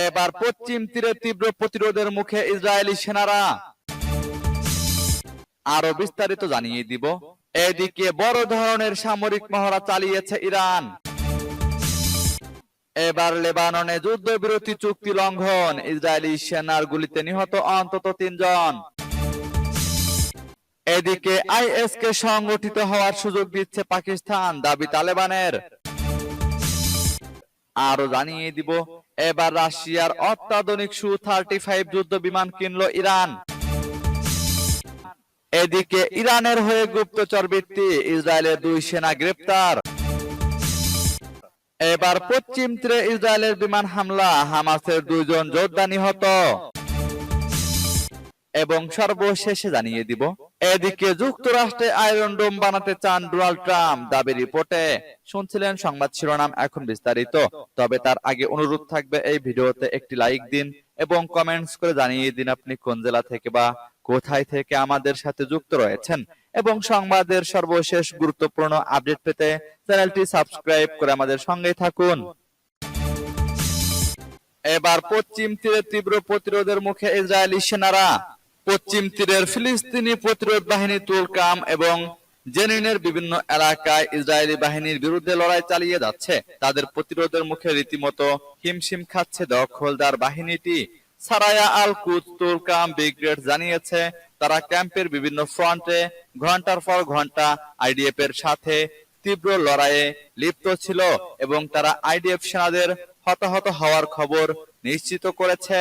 এবার পশ্চিম তীরে তীব্র প্রতিরোধের মুখে ইসরায়েলি সেনারা। আরো বিস্তারিত জানিয়ে দিব। এদিকে বড় ধরনের সামরিক মহড়া চালিয়েছে ইরান। এবার লেবাননে যুদ্ধবিরতি চুক্তি লঙ্ঘন, ইসরায়েলি সেনার গুলিতে নিহত অন্তত 3 জন। এদিকে আইএস কে সংগঠিত হওয়ার সুযোগ দিচ্ছে পাকিস্তান, দাবি তালেবানের। আরো জানিয়ে দিব, এবার রাশিয়ার অত্যাধুনিক সু-35 যুদ্ধ বিমান কিনল ইরান। এদিকে ইরানের হয়ে গুপ্তচর বৃত্তি, ইসরায়েলের 2 সেনা গ্রেপ্তার। এবার পশ্চিম তীরে ইসরায়েলের বিমান হামলা, হামাসের 2 জন যোদ্ধা নিহত। এবং সর্বশেষে জানিয়ে দিব, এদিকে যুক্তরাষ্ট্রে আয়রন ডোম বানাতে চান ডোনাল্ড ট্রাম্প, দাবি রিপোর্টে। শুনছিলেন সংবাদ শিরোনাম, এখন বিস্তারিত। তবে তার আগে অনুরোধ থাকবে এই ভিডিওতে একটি লাইক দিন এবং কমেন্টস করে জানিয়ে দিন আপনি কোন জেলা থেকে বা কোথায় থেকে আমাদের সাথে যুক্ত রয়েছেন। এবং সংবাদের সর্বশেষ গুরুত্বপূর্ণ আপডেট পেতে চ্যানেলটি সাবস্ক্রাইব করে আমাদের সঙ্গেই থাকুন। এবার পশ্চিম তীরে তীব্র প্রতিরোধের মুখে ইসরায়েলি সেনারা। পশ্চিম তীরের ফিলিস্তিনি প্রতিরোধ বাহিনী তুলকাম এবং জেনিনের বিভিন্ন এলাকায় ইসরায়েলি বাহিনীর বিরুদ্ধে লড়াই চালিয়ে যাচ্ছে। তাদের প্রতিরোধের মুখে রীতিমতো হিমশিম খাচ্ছে দখলদার বাহিনীটি। সারায়া আল কুদস তুলকাম ব্রিগেড জানিয়েছে, তারা ক্যাম্পের বিভিন্ন ফ্রন্টে ঘন্টার পর ঘন্টা আইডিএফ এর সাথে তীব্র লড়াইয়ে লিপ্ত ছিল এবং তারা আইডিএফ সেনাদের হতাহত হওয়ার খবর নিশ্চিত করেছে।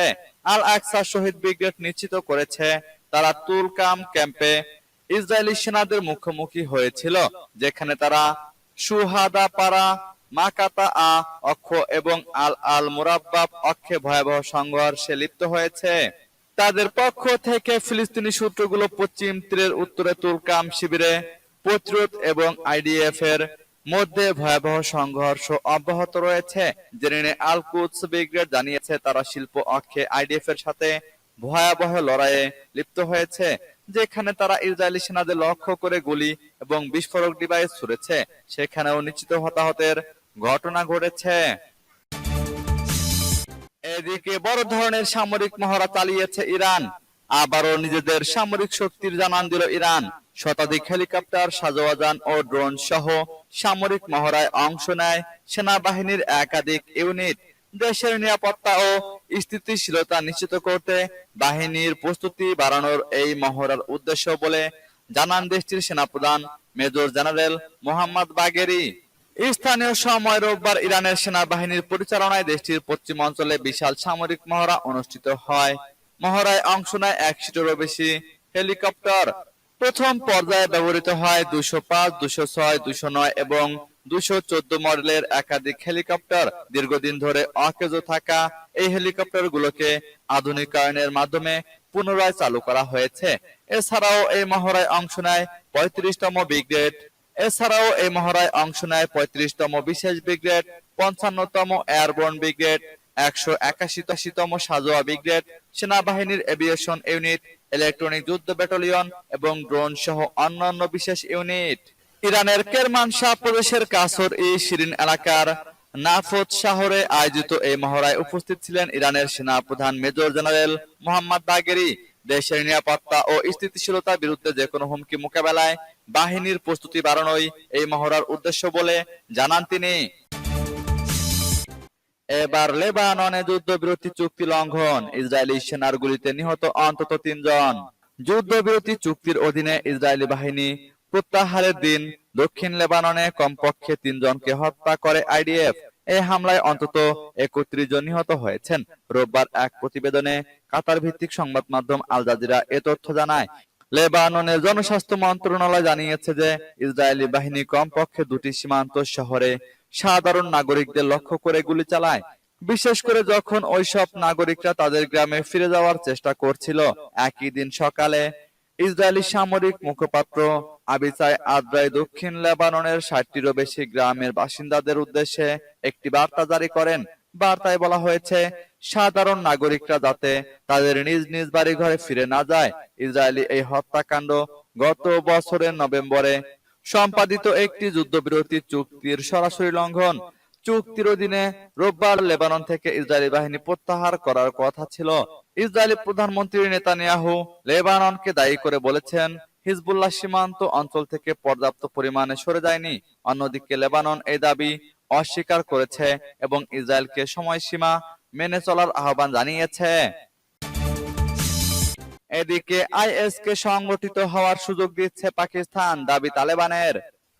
আল আকসা শহীদ ব্রিগেড নিশ্চিত করেছে, তারা তুলকাম ক্যাম্পে ইসরায়েলি সেনাদের মুখোমুখি হয়েছিল, যেখানে তারা সুহাদা পাড়া, মাকাতা অক্ষ এবং আল আল মুরাব্বাব অক্ষে ভয়াবহ সংঘর্ষে লিপ্ত হয়েছে। তাদের পক্ষ থেকে ফিলিস্তিনি সূত্রগুলো পশ্চিম তীরের উত্তরে তুলকাম শিবিরে প্রতিরোধ এবং আইডিএফ এর মধ্যে ভয়াবহ সংঘর্ষ অব্যাহত রয়েছে। জেনিনে আল কুদস ব্রিগেড জানিয়েছে, তারা শিল্প অক্ষে আইডিএফ এর সাথে ভয়াবহ লড়াইয়ে লিপ্ত হয়েছে, যেখানে তারা ইসরায়েলি সেনাদের লক্ষ্য করে গুলি এবং বিস্ফোরক ডিভাইস ছুড়েছে। সেখানেও নিশ্চিত হতাহতের ঘটনা ঘটেছে। এদিকে বড় ধরনের সামরিক মহড়া চালিয়েছে ইরান। আবারও নিজেদের সামরিক শক্তির জানান দিল ইরান। শতাধিক হেলিকপ্টার, সাজোয়াজান ও ড্রোন সহ সামরিক মহড়ায় অংশ নেয় সেনাবাহিনীর একাধিক ইউনিট। দেশের নিরাপত্তা ও স্থিতিশীলতা নিশ্চিত করতে বাহিনীর প্রস্তুতি বাড়ানোর এই মহড়ার উদ্দেশ্য বলে জানান দেশটির সেনাপ্রধান মেজর জেনারেল মোহাম্মদ বাগেরি। স্থানীয় সময় রোববার ইরানের সেনাবাহিনীর পরিচালনায় দেশটির পশ্চিম অঞ্চলে বিশাল সামরিক মহড়া অনুষ্ঠিত হয়। মহড়ায় অংশ নেয় 100-টিরও বেশি হেলিকপ্টার। প্রথম পর্যায়ে ব্যবহৃত হয় 205, 206, 209 এবং 214 মডেলের একাধিক হেলিকপ্টার। দীর্ঘদিন ধরে অকেজো থাকা এই হেলিকপ্টারগুলোকে আধুনিকায়নের মাধ্যমে পুনরায় চালু করা হয়েছে। এছাড়াও এই মহড়ায় অংশ নেয় 35তম ব্রিগেড। এছাড়াও এই মহড়ায় অংশ নেয় 35তম বিশেষ ব্রিগেড, 55তম এয়ারবোর্ন ব্রিগেড, 181তম সাজোয়া ব্রিগেড, সেনাবাহিনীর এভিয়েশন ইউনিট, ইলেকট্রনিক যুদ্ধ ব্যাটালিয়ন এবং ড্রোন সহ অন্যান্য বিশেষ ইউনিট। ইরানের কেরমানশাহ প্রদেশের কাসর-ই-শিরিন এলাকার নাফত শহরে আয়োজিত এই মহড়ায় উপস্থিত ছিলেন ইরানের সেনাপ্রধান মেজর জেনারেল মোহাম্মদ বাগেরি। দেশের নিরাপত্তা ও স্থিতিশীলতার বিরুদ্ধে যেকোনো হুমকি মোকাবেলায় বাহিনীর প্রস্তুতি বাড়ানোই এই মহড়ার উদ্দেশ্য বলে জানান তিনি। এবার লেবাননে যুদ্ধবিরতি চুক্তি লঙ্ঘন, ইসরায়েলি সেনার গুলিতে নিহত অন্তত 3 জন। যুদ্ধবিরতি চুক্তির অধীনে ইসরায়েলি বাহিনী প্রত্যাহারের দিন দক্ষিণ লেবাননে কমপক্ষে 3 জনকে হত্যা করে আইডিএফ। এই হামলায় অন্তত 31 জন নিহত হয়েছেন। রোববার এক প্রতিবেদনে কাতার ভিত্তিক সংবাদ মাধ্যম আল জাজিরা এ তথ্য জানায়। লেবাননের জনস্বাস্থ্য মন্ত্রণালয় জানিয়েছে যে ইসরায়েলি বাহিনী কমপক্ষে 2টি সীমান্ত শহরে সাধারণ নাগরিকদের লক্ষ্য করে গুলি চালায়, বিশেষ করে যখন ওইসব নাগরিকরা তাদের গ্রামে ফিরে যাওয়ার চেষ্টা করছিল। একই দিন সকালে ইসরায়েলি সামরিক মুখপাত্র আবিচাই আদ্রাই দক্ষিণ লেবাননের 60টিরও বেশি গ্রামের বাসিন্দাদের উদ্দেশ্যে একটি বার্তা জারি করেন। বার্তায় বলা হয়েছে, সাধারণ নাগরিকরা যাতে তাদের নিজ নিজ বাড়ি ঘরে ফিরে না যায়। ইসরায়েলি এই হত্যাকাণ্ড গত বছরের নভেম্বরে সম্পাদিত একটি যুদ্ধবিরতি চুক্তির সরাসরি লঙ্ঘন। চুক্তির অধীনে রোববার লেবানন থেকে ইসরায়েলি বাহিনী প্রত্যাহার করার কথা ছিল। ইসরায়েলি প্রধানমন্ত্রী নেতানিয়াহু লেবাননকে দায়ী করে বলেছেন, হিজবুল্লাহ সীমান্ত অঞ্চল থেকে পর্যাপ্ত পরিমাণে সরে যায়নি। অন্যদিকে লেবানন এই দাবি অস্বীকার করেছে এবং ইসরায়েলকে সময়সীমা মেনে চলার আহ্বান জানিয়েছে। এদিকে আইএস কে সংগঠিত হওয়ার সুযোগ দিচ্ছে পাকিস্তান, দাবি তালেবানের।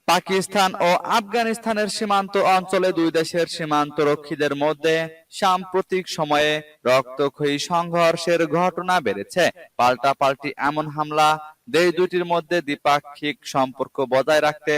পাকিস্তান ও আফগানিস্তানের সীমান্ত অঞ্চলে দুই দেশের সীমান্ত রক্ষীদের মধ্যে সাম্প্রতিক সময়ে রক্তক্ষয়ী সংঘর্ষের ঘটনা বেড়েছে। পাল্টাপাল্টি এমন হামলা দেশ দুটির মধ্যে দ্বিপাক্ষিক সম্পর্ক বজায় রাখতে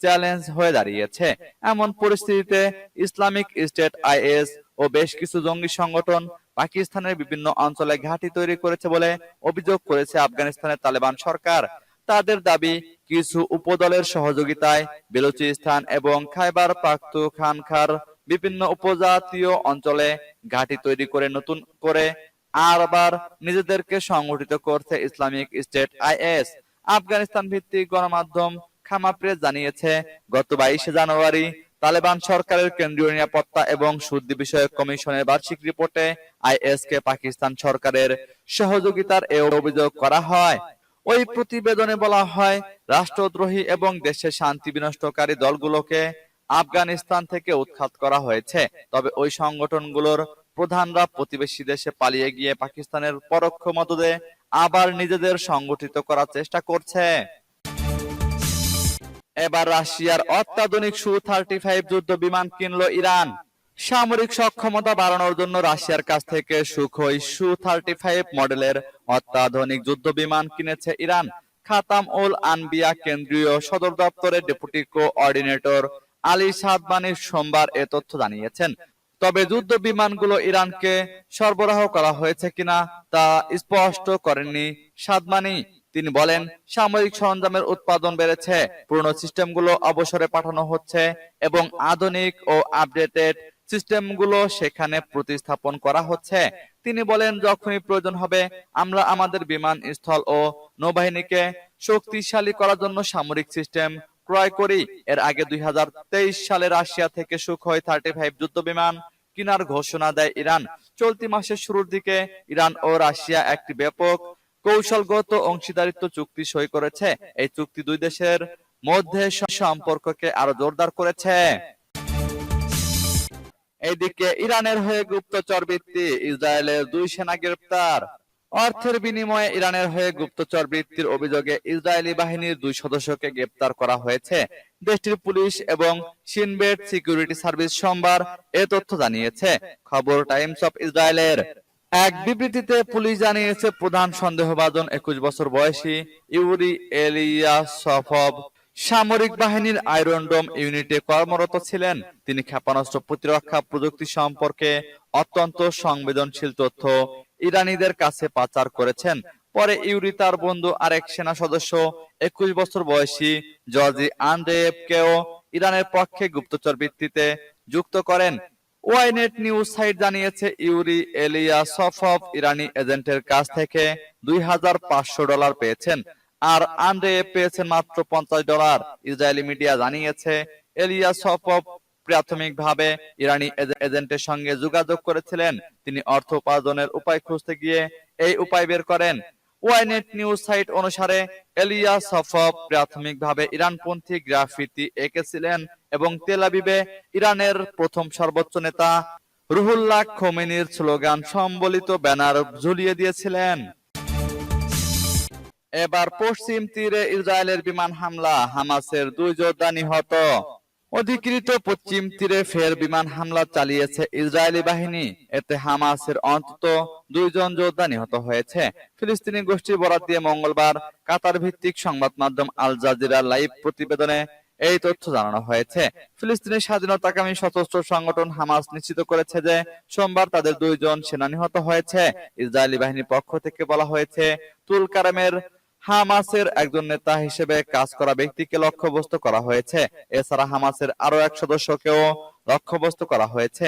চ্যালেঞ্জ হয়ে দাঁড়িয়েছে। এমন পরিস্থিতিতে ইসলামিক স্টেট আইএস ও বেশ কিছু জঙ্গি সংগঠন পাকিস্তানের বিভিন্ন অঞ্চলে ঘাঁটি তৈরি করেছে বলে অভিযোগ করেছে আফগানিস্তানের তালেবান সরকার। তাদের দাবি, কিছু উপদলের সহযোগিতায় বেলুচিস্তান এবং খাইবার পাখতুনখাওয়ার বিভিন্ন উপজাতীয় অঞ্চলে ঘাঁটি তৈরি করে নতুন করে আবার নিজেদেরকে সংগঠিত করছে ইসলামিক স্টেট আইএস। আফগানিস্তান ভিত্তিক গণমাধ্যম খামা প্রেস জানিয়েছে, গত 22 জানুয়ারি তালেবান সরকারের কেন্দ্রীয় নিরাপত্তা এবং শুদ্ধি বিষয়ক কমিশনের বার্ষিক রিপোর্টে আইএস কে পাকিস্তান সরকারের সহযোগিতার এ অভিযোগ করা হয়। ওই প্রতিবেদনে বলা হয়, রাষ্ট্রদ্রোহী এবং দেশের শান্তি বিনষ্টকারী দলগুলোকে আফগানিস্তান থেকে উৎখাত করা হয়েছে। তবে ওই সংগঠনগুলোর প্রধানরা প্রতিবেশী দেশে পালিয়ে গিয়ে পাকিস্তানের পরোক্ষ মদদে আবার নিজেদের সংগঠিত করার চেষ্টা করছে। এবার রাশিয়ার অত্যাধুনিক সু-35 যুদ্ধ বিমান কিনল ইরান। সামরিক সক্ষমতা বাড়ানোর জন্য রাশিয়ার কাছ থেকে সুখোই সু-35 মডেলের অত্যাধুনিক যুদ্ধ বিমান কিনেছে ইরান। খাতাম উল আনবিয়া কেন্দ্রীয় সদর দপ্তরের ডেপুটি কোঅর্ডিনেটর আলী সাদমানি সোমবার এ তথ্য জানিয়েছেন। তবে যুদ্ধ বিমানগুলো ইরানকে সরবরাহ করা হয়েছে কিনা তা স্পষ্ট করেননি সাদমানি। তিনি বলেন, সামরিক সরঞ্জামের উৎপাদন বেড়েছে, পুরনো সিস্টেমগুলো অবসরে পাঠানো হচ্ছে এবং আধুনিক ও আপডেটেড সিস্টেমগুলো সেখানে প্রতিস্থাপন করা হচ্ছে। তিনি বলেন, যখনই প্রয়োজন হবে আমরা আমাদের বিমান স্থল ও নৌবাহিনীকে শক্তিশালী করার জন্য সামরিক সিস্টেম ক্রয় করি। এর আগে 2023 সালে রাশিয়া থেকে সুখোই 35 যুদ্ধ বিমান কেনার ঘোষণা দেয় ইরান। চলতি মাসের শুরুর দিকে ইরান ও রাশিয়া একটি ব্যাপক কৌশলগত অংশীদারিত্ব চুক্তি সই করেছে। এই চুক্তি দুই দেশের মধ্যে সম্পর্ককে আরো জোরদার করেছে। এদিকে ইরানের হয়ে গুপ্তচর বৃত্তি, ইসরায়েলের 2 সেনা গ্রেপ্তার। অর্থের বিনিময়ে ইরানের হয়ে গুপ্তচর বৃত্তির অভিযোগে ইসরায়েলি বাহিনীর 2 সদস্যকে গ্রেপ্তার করা হয়েছে। দেশটির পুলিশ এবং শিনবেট সিকিউরিটি সার্ভিস সোমবার এ তথ্য জানিয়েছে। খবর টাইমস অফ ইসরায়েলের। এক বিবৃতিতে পুলিশ জানিয়েছে, প্রধান সন্দেহভাজন 21 বছর বয়সী ইউরি এলিয়াসফভ সামরিক বাহিনীর আয়রন ডোম ইউনিটে কর্মরত ছিলেন। তিনি ক্ষেপণাস্ত্র প্রতিরক্ষা প্রযুক্তি সম্পর্কে অত্যন্ত সংবেদনশীল তথ্য ইরানিদের কাছে পাচার করেছেন। পরে ইউরি তার বন্ধু আরেক সেনা সদস্য 21 বছর বয়সী জর্জি আন্দ্রেয়েভকেও ইরানের পক্ষে গুপ্তচর বৃত্তিতে যুক্ত করেন। ওয়াইনেট নিউজ সাইট জানিয়েছে, ইউরি এলিয়াসফভ ইরানি এজেন্টের কাছ থেকে $2,500 পেয়েছেন, আর আন্দ্রেয়েভ পেয়েছেন মাত্র $50। ইসরায়েলি মিডিয়া জানিয়েছে, এলিয়াসফভ প্রাথমিকভাবে ইরানি এজেন্টের সঙ্গে যোগাযোগ করেছিলেন। তিনি অর্থ উপার্জনের উপায় খুঁজতে গিয়ে এই উপায় বের করেন। ওয়াইনেট নিউজ সাইট অনুসারে এলিয়াসফভ প্রাথমিকভাবে ইরানপন্থী গ্রাফিতি এঁকেছিলেন এবং তেল আবিবে ইরানের প্রথম সর্বোচ্চ নেতা রুহুল্লাহ খোমেনির স্লোগান সম্বলিত ব্যানার ঝুলিয়ে দিয়েছিলেন। এবার পশ্চিম তীরে ইসরায়েলের বিমান হামলা, হামাসের 2 যোদ্ধা নিহত। অধিকৃত পশ্চিম তীরে ফের বিমান হামলা চালিয়েছে ইসরায়েলি বাহিনী। এতে হামাসের অন্তত 2 জন যোদ্ধা নিহত হয়েছে। ফিলিস্তিনি গোষ্ঠীর বরাত দিয়ে মঙ্গলবার কাতার ভিত্তিক সংবাদ মাধ্যম আল জাজিরার লাইভ প্রতিবেদনে এই তথ্য জানানো হয়েছে। ফিলিস্তিনের স্বাধীনতাকামী সশস্ত্র সংগঠন হামাস নিশ্চিত করেছে যে সোমবার তাদের 2 জন সেনা নিহত হয়েছে। ইসরায়েলি বাহিনীর পক্ষ থেকে বলা হয়েছে, তুল কারেমের হামাসের একজন নেতা হিসেবে কাজ করা ব্যক্তিকে লক্ষ্যবস্তু করা হয়েছে। এছাড়া হামাসের আরো এক সদস্যকেও লক্ষ্যবস্তু করা হয়েছে।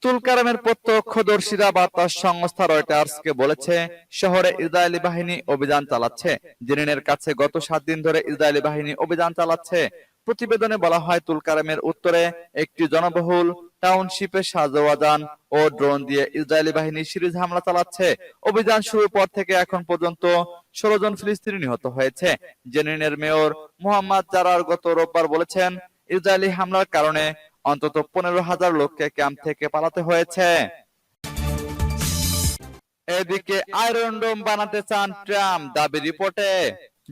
তুল কারেমের প্রত্যক্ষদর্শীরা বার্তা সংস্থা রয়টার্সকে বলেছে, শহরে ইসরায়েলি বাহিনী অভিযান চালাচ্ছে। জেনিনের কাছে গত 7 দিন ধরে ইসরায়েলি বাহিনী অভিযান চালাচ্ছে। প্রতিবেদনে বলা হয়, তুল কারেমের উত্তরে একটি জনবহুল টাউনশিপে সাজোয়াজান ও ড্রোন দিয়ে ইসরায়েলি বাহিনী সিরিজ হামলা চালাচ্ছে। অভিযান শুরুর পর থেকে এখন পর্যন্ত 16 জন ফিলিস্তিনি নিহত হয়েছে। জেনিনের মেয়র মোহাম্মদ জারার গত রোববার বলেছেন, ইসরায়েলি হামলার কারণে অন্তত 15,000 লোককে ক্যাম্প থেকে পালাতে হয়েছে। এদিকে আয়রন ডোম বানাতে চান ট্রাম্প, দাবি রিপোর্টে।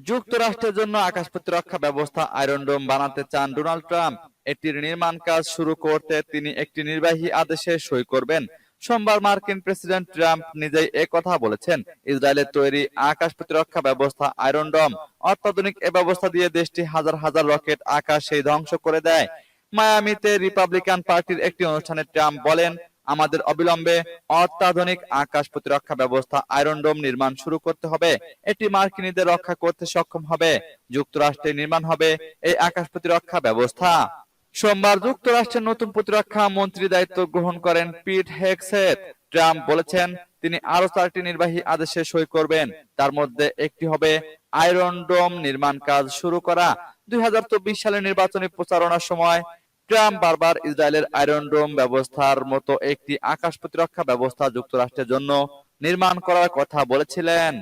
যুক্তরাষ্ট্রের জন্য আকাশ প্রতিরক্ষা ব্যবস্থা আয়রন ডোম বানাতে চান ডোনাল্ড ট্রাম্প। এটির নির্মাণ কাজ শুরু করতে তিনি একটি নির্বাহী আদেশে সই করবেন। সোমবার মার্কিন প্রেসিডেন্ট ট্রাম্প নিজেই একথা বলেছেন। ইসরায়েলের তৈরি আকাশ প্রতিরক্ষা ব্যবস্থা আয়রন ডোম অত্যাধুনিক এ ব্যবস্থা দিয়ে দেশটি হাজার হাজার রকেট আকাশেই ধ্বংস করে দেয়। মায়ামিতে রিপাবলিকান পার্টির একটি অনুষ্ঠানে ট্রাম্প বলেন, আমাদের অবিলম্বে অত্যাধুনিক আকাশ প্রতিরক্ষা ব্যবস্থা আয়রন ডোম নির্মাণ শুরু করতে হবে। এটি মার্কিনীদের রক্ষা করতে সক্ষম হবে। যুক্তরাষ্ট্রে নির্মাণ হবে এই আকাশ প্রতিরক্ষা ব্যবস্থা। সোমবার যুক্তরাষ্ট্রের নতুন প্রতিরক্ষা মন্ত্রী দায়িত্ব গ্রহণ করেন পিট হেগসেথ। ট্রাম্প বলেছেন তিনি আরো 4টি নির্বাহী আদেশে সই করবেন। তার মধ্যে একটি হবে আয়রন ডোম নির্মাণ কাজ শুরু করা। 2024 সালের নির্বাচনী প্রচারণার সময় ট্রাম্প বারবার ইসরায়েলের আয়রন ডোম ব্যবস্থার মতো একটি আকাশ প্রতিরক্ষা ব্যবস্থা যুক্তরাষ্ট্রের জন্য নির্মাণ করার কথা বলেছিলেন।